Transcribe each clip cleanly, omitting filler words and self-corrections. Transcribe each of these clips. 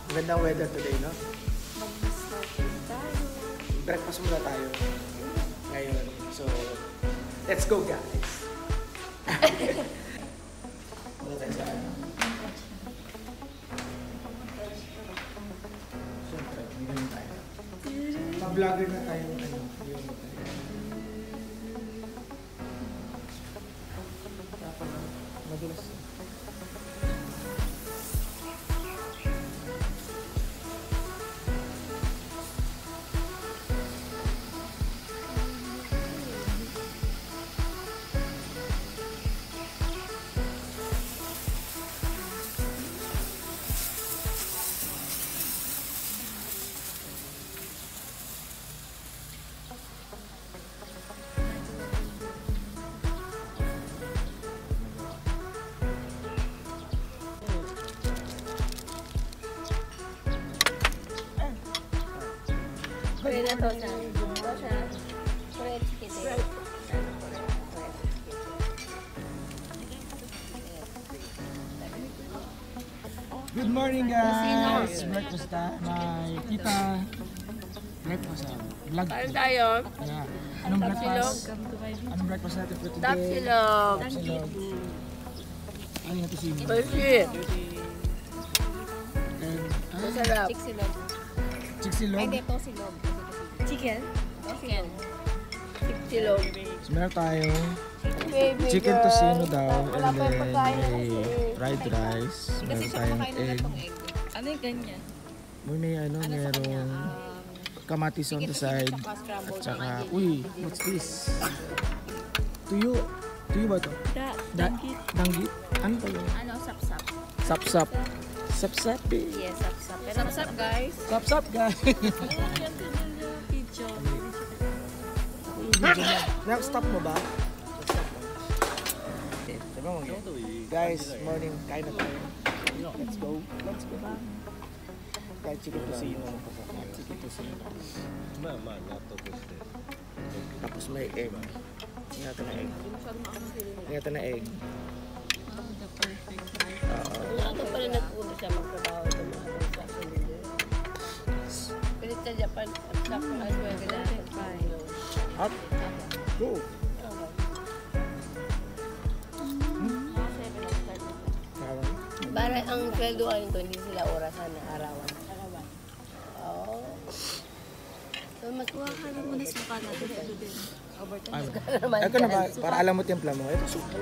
Magandang weather today, no? Breakfast muna tayo ngayon. So, let's go, guys. Muna tayo sa ano? Siyempre, may ganun tayo. Ma-vlogger na tayo ng ano. Madulas. Pwede na to siya. Ito siya. Pwede kita. Good morning, guys! Breakfast tayo. May kita. Breakfast tayo. Vlog. Kain tayo. Yeah. Anong breakfast? Anong breakfast natin for today? Tapsilog. Tapsilog. Ano yung natin sino? Persi. Masarap. Chiksilog. Chiksilog? Hindi po silog. Chicken? Chicken. Chiksilog. So, meron tayong chicken tocino daw. And then may fried rice. Meron tayong egg. Ano yung ganyan? May ano, merong kamatis on the side. At saka, uy, what's this? Tuyo. Tuyo ba ito? Danggit. Danggit? Ano ba yun? Ano? Sapsap. Sapsap. Sapsap eh. Yes, sapsap. Sapsap, guys. Sapsap guys. Nag-stop mo ba? Guys, morning. Kain na tayo. Let's go. Let's go. Kahit chicken tocino. Chicken tocino. Tapos may egg. Ingatan na egg. Ingatan na egg. Ito pala nagpuno siya magtrabaho ito mga sa Sunday. Pilit sa Japan at sa Aswag na Up. Go. Para ang sweldo ay ito, hindi sila orasan na arawan. Oo. So, matuwa ka na muna sa panalo. Ito na ba? Para alam mo timpla mo. Ito supa.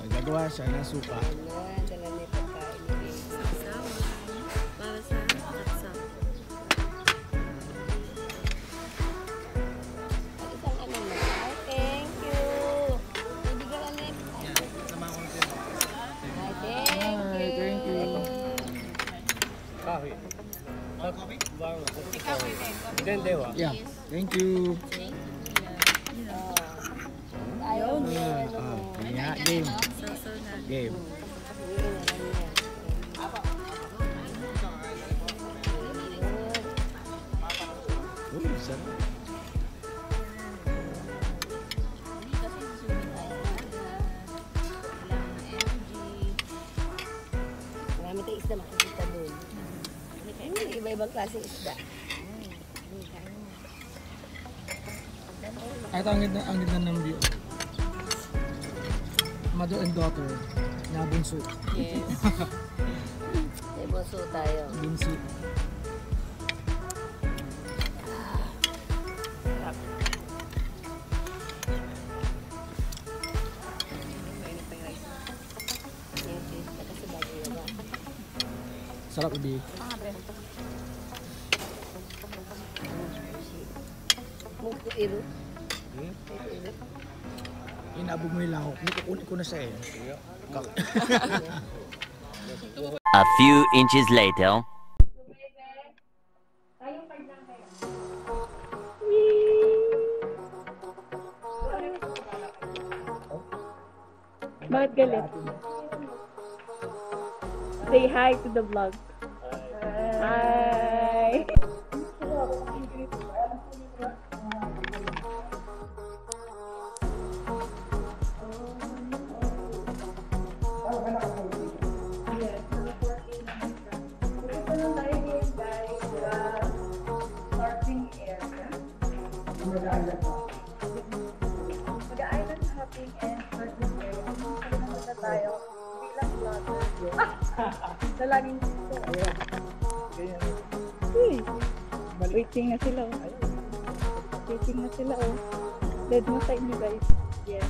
Gagawa siya ng supa. Dala niya pagkain. Para sa katsa. At isang ano na. Ay, thank you. Hindi ka lang net. Ay, thank you. Kahoy. Ikaw din. Yeah. Thank you. Ayaw niya. Yeah, game. Game. Uy, sarap. Marami tayong isda makikita doon. Iba-ibang klaseng isda. Ito ang ganda ng view. Mother and daughter. Nabunso. Yes. May bunso tayo. Bunso. Sarap ubi. Mugtiro. Inabog mo yung lahok. Kukunin ko na siya eh. A few inches later. Bakit galit? Say hi to the vlog. Hi! Yes. Na laging Uy, waiting na sila. Waiting na sila, oh. Dead mo sa inyo, guys. Yes.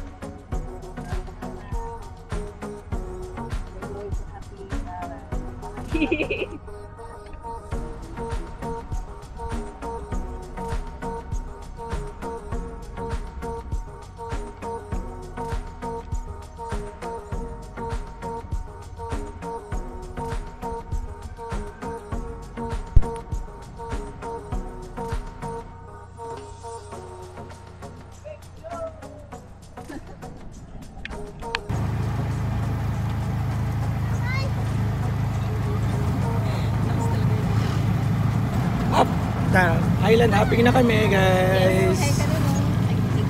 Highland hopping na kami, guys.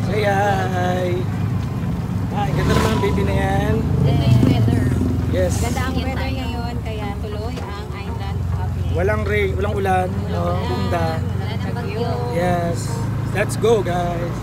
Say hi. Ay, ganda naman ang baby na yan. Weather. Yes. Ganda ang weather ngayon, kaya tuloy ang island hopping. Walang rain, walang ulan. No, ganda. Wala nang bagyo. Yes. Let's go, guys.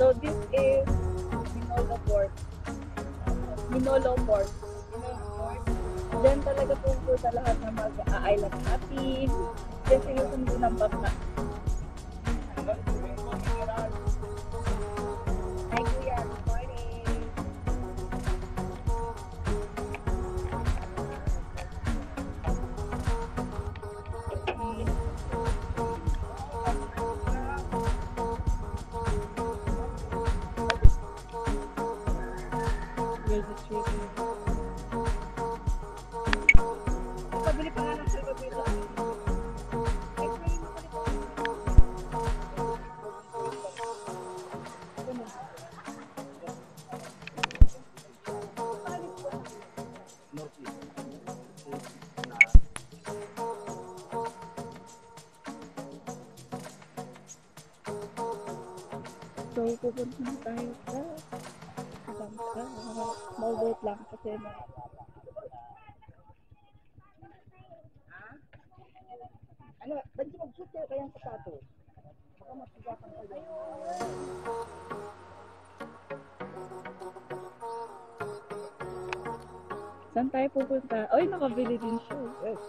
So this is Minolo Port. Minolo Port. Diyan talaga pupunta lahat ng mag-island hopping. Diyan sinusundo ng bangka. Hi Kuya, good morning. There's a tree here. Pabili pa nga ng salvador. So, pupunta na tayo sa bangka. Small boat lang kasi ano, ba't di mag-shoot kayo kayang sapato? Baka masigapan kayo. Saan tayo pupunta? Oy, nakabili din siya. Yes.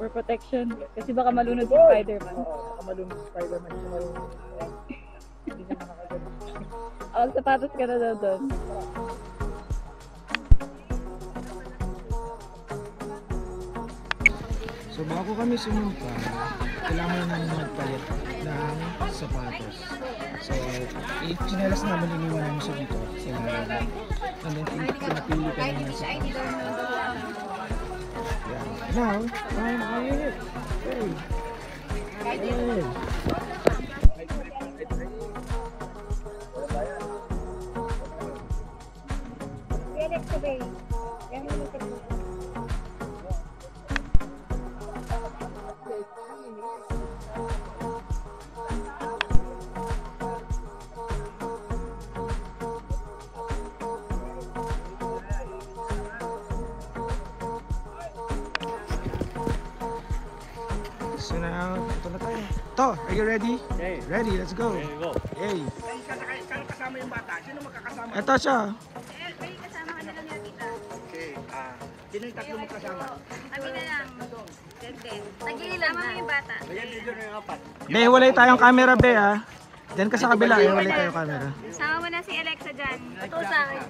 For protection. Kasi baka malunod si Spider-Man. Oo, baka malunod si Spider-Man. Hindi na makakagano. Ang sapatos ka na daw doon. So bago kami sumunta, kailangan namin magpalit ng sapatos. So, chinelas namin, iniwan namin siya dito. So, and then pinapili ka namin ng sapatos. Yeah. Now, I'm it. Hey. Hey. So now, ito na tayo. To, are you ready? Okay. Ready, let's go. There you go. Hey. Sino kasama yung bata? Sino magkakasama? Ito siya. Okay. Sino yung tatlo magkasama? Kami na lang. Tagililan na. Yung bata. Ayan, dito na yung apat. Be, walay tayong camera, be, ha. Diyan ka sa kabila, walay tayong camera. Sama mo na si Alexa dyan. Ito sa akin.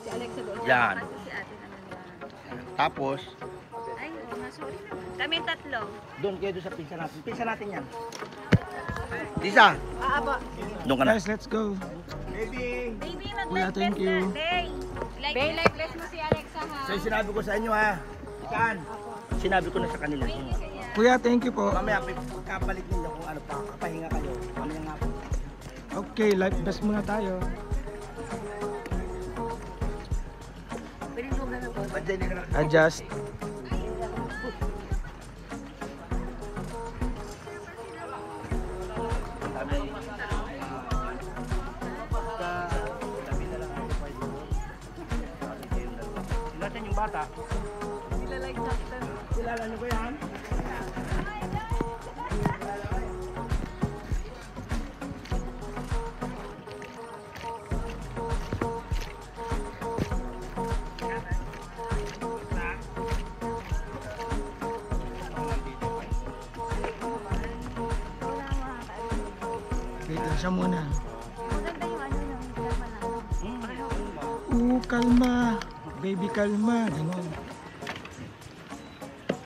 Si Alexa doon. Yan. Kasi si ate naman. Tapos, Ay, oo nga, sorry naman. Kami tatlo. doon kayo doon sa pinsa natin. Pinsa natin yan. Lisa! Doon ka na. Guys, let's go. Baby! Baby, Kuya, mag-live thank bless you. na. Bay, live bless mo si Alexa ha. So yung sinabi ko sa inyo ha. Saan? Sinabi ko na sa kanila. Kuya, thank you po. Mamaya, pagkabalik ninyo kung ano pa, kapahinga kayo. Mamaya nga po. Okay, life best muna tayo. Badyan ka na. Adjust. yung bata. Nilalike na kita. Kilala niyo ba yan? Wait lang siya muna. Maganda yung ano yung drama lang. Kalma. Baby, kalma. Ganon.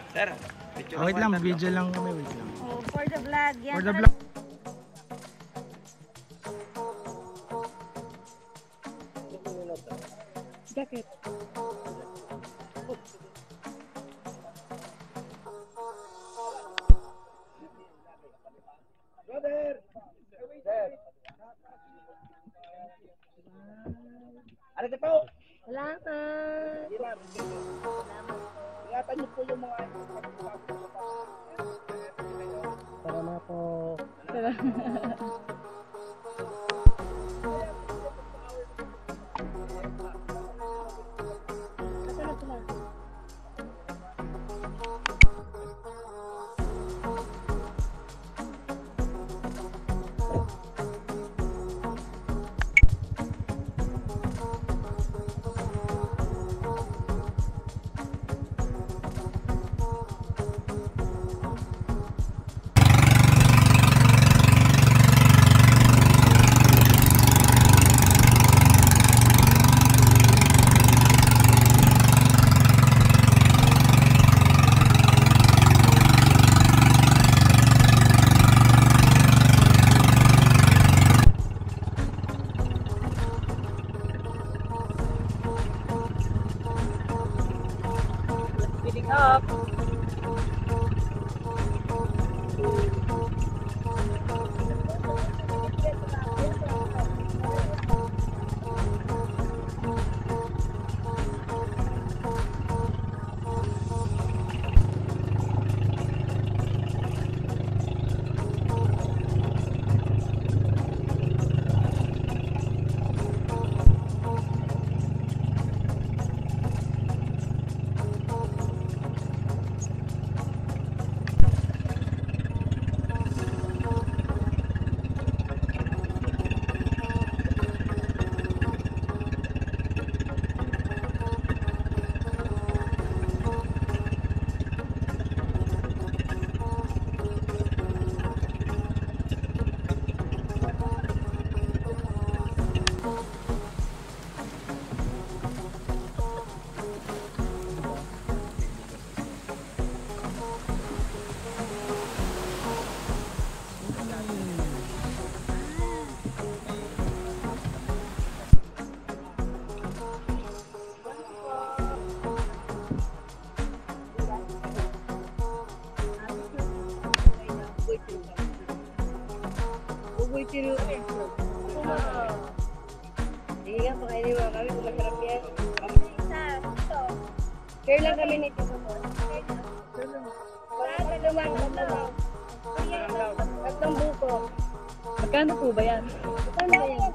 Sir, picture Wait lang, video lang kami. Wait lang. Oh, for the vlog. Yan. For the vlog. Jacket. Ano ka po? Salamat. Ingatan niyo po yung mga para na po. Speeding up. Sige nga, pakainin mo kami kung masarap yan. Share lang kami nito. Para lumang. Tatlong buko. Magkano po ba yan? Saan ba yan?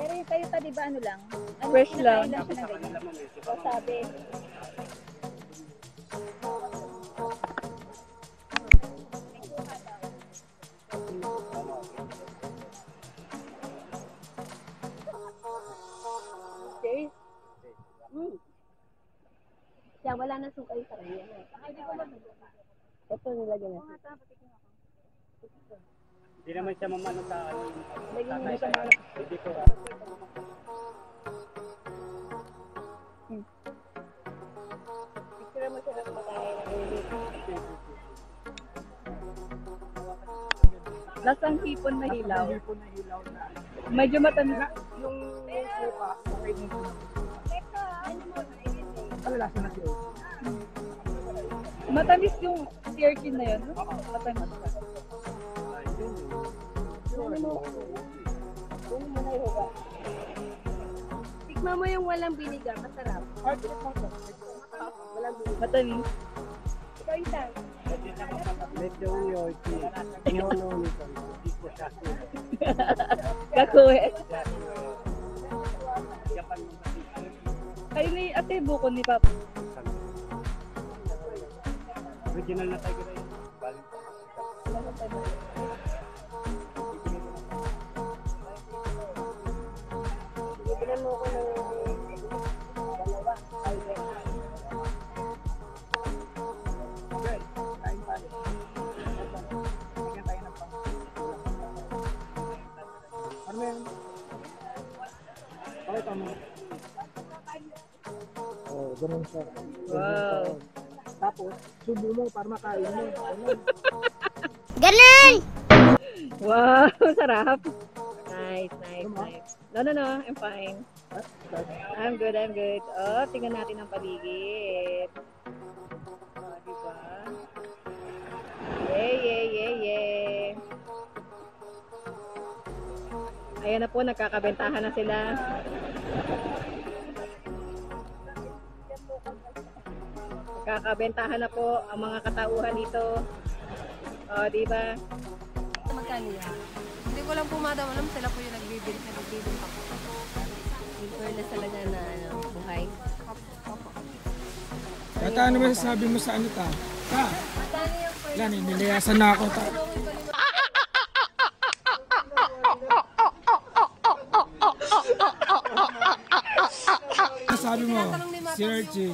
Pero yung tayo pa, di ba ano lang? Ano, Fresh lang. Lang siya ng ganyan. Wasabi. Okay. Siya, wala na sukay sa kanya. Ito nilagyan natin. Hindi naman siya mamano sa ano. Lagyan mo sa Dito. picture mo siya na kumakain ng ulit. Lasang hipon na hilaw. Medyo matamis. Yung suka, okay din siya. Ano lasa na siya? Matamis yung sirkin na yun. Matamis. Kung mo na yung huga. Tikman mo yung walang biniga, masarap. Walang biniga. Matamis. Ikaw isa. Gakuwe. Kayo ni ate buko ni Papa. Original na tiger eye. Bibigyan mo ko ng dalawa. Oh, ganun siya. Wow. Tapos, subo mo para makain mo. Wow, sarap. Nice. No, I'm fine. I'm good. Oh, tingnan natin ang paligid. Oh, diba? Yay. Ayan na po, nagkakabentahan na sila. Nagkakabentahan na po ang mga katauhan dito. Oh, diba? Magkano yan? Hindi ko lang po madam alam, sila po yung nagbibili pa po. Yung fairness talaga na buhay. Tata, ano ba sabi mo sa ano ta? Ta? Yan, nilayasan na ako ta. Ano sabi mo? Si Urchin.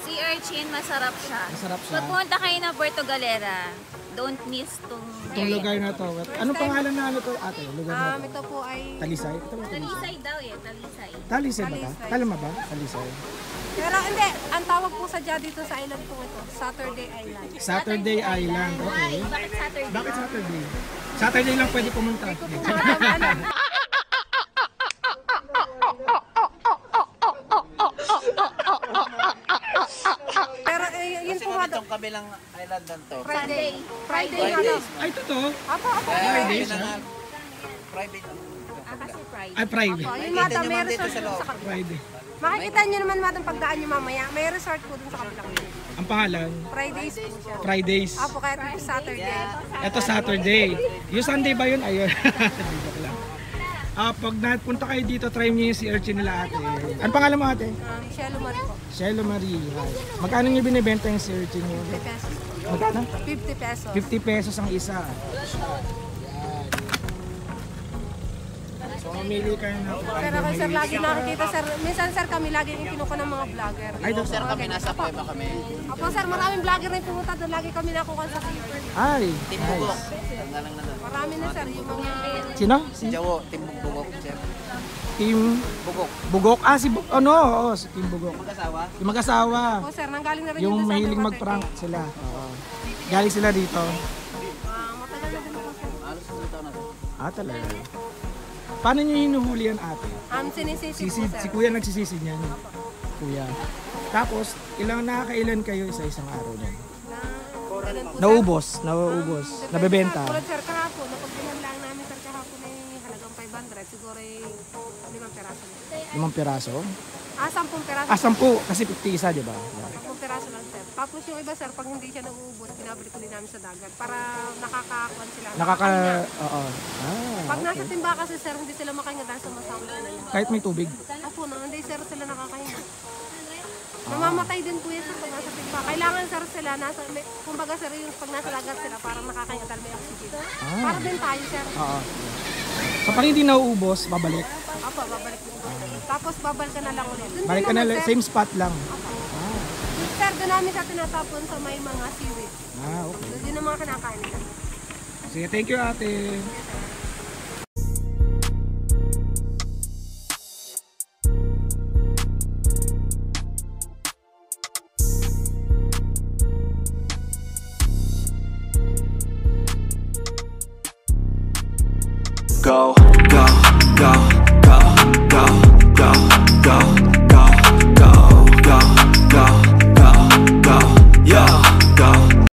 Si Urchin, masarap siya. Masarap siya. Pag pumunta kayo ng Puerto Galera, don't miss tong Itong lugar na to. Anong pangalan na ano to ate? Lugar na to? Ito po ay Talisay? Ito ba Talisay? Talisay daw eh, Talisay. Talisay ba ta? Talama ba? Talisay. pero hindi, ang tawag po sa dito sa island po ito, Saturday Island. Saturday Island. Okay. Bakit Saturday? Bakit Saturday? Saturday lang pwede pumunta. Pero yun po madam, Itong kabilang island lang to. Friday madam. Ay, totoo? Apo. Friday siya? Private. Kasi Friday. Ay, Friday. Opo, yung madam, may resort po sa kabila. Friday. Makikita nyo naman madam pagdaan nyo mamaya, may resort po dun sa kabilang. Ang pangalan? Fridays po siya. Fridays. Apo, kaya ito Saturday. Ito Saturday. Yung Sunday ba yun? Ayun. Joke lang. Pag napunta kayo dito, try nyo yung si Urchin nila ate. Ano pangalan mo ate? Shelo Marie po. Shelo Marie. Hi. Magkano nyo binibenta yung si Urchin nyo? 50 pesos. Magkano? 50 pesos. 50 pesos ang isa. So, mamili kayo na. Pero kay sir, lagi nakikita sir. Minsan sir, kami lagi yung kinuha ng mga vlogger. Ay, doon. Sir, kami nasa Cueva kami. Apo sir, maraming vlogger na yung pumunta doon. Lagi kami nakuha sa sir. Ay, Team Bugok. nice. Tanggalang na doon. Marami na sir, yung mga... Sino? Si Jawo, Team Bugok. Chef. Team Bugok. Bugok. Si oo, si Team Bugok. Mag-asawa. Yung mag-asawa. Apo sir, nanggaling na rin Yung doon sa mahiling Underwater mag-prank Day. sila. Oo. Galing sila dito. Matagal na din po sir. Alos na taon na to. Talaga. Paano nyo hinuhuli yan ate? Sinisisi po sir. Si kuya nagsisisi niyan. Kuya. Tapos, nakakailan kayo isa-isang araw niyan? Ganun po, sir. Nauubos. Depende Nabebenta. sa- Tulad sir, kahapon, napagbilang lang namin sir kahapon ay halagang 500. Siguro ay 5 peraso lang. 5 piraso? 10 peraso. 10. Kasi 50 isa, di ba? 10 peraso lang sir. Tapos yung iba sir, pag hindi siya nauubos, pinabalik ko din namin sa dagat para nakakakuan sila. Nakakahinga. Oo. Pag nasa timba kasi sir, hindi sila makahinga dahil sa masama na yan. Kahit may tubig. Apo, hindi sir sila nakakahinga. Namamatay din po yan sir pag nasa timba. Kailangan sir sila, kumbaga sir, yung pag nasa dagat sila, parang nakakahinga dahil may oxygen. Para din tayo sir. Oo. So, pag hindi nauubos, babalik. Apo, babalik din. Tapos babalik ka na lang ulit. Dun Balik din ka na, naman, sir. same spot lang. Sir, doon namin sa tinatapon sa may mga seaweed. Okay. Doon yun ang mga kinakain nila. Sige, thank you ate. Go, go, go, go, go, go, go.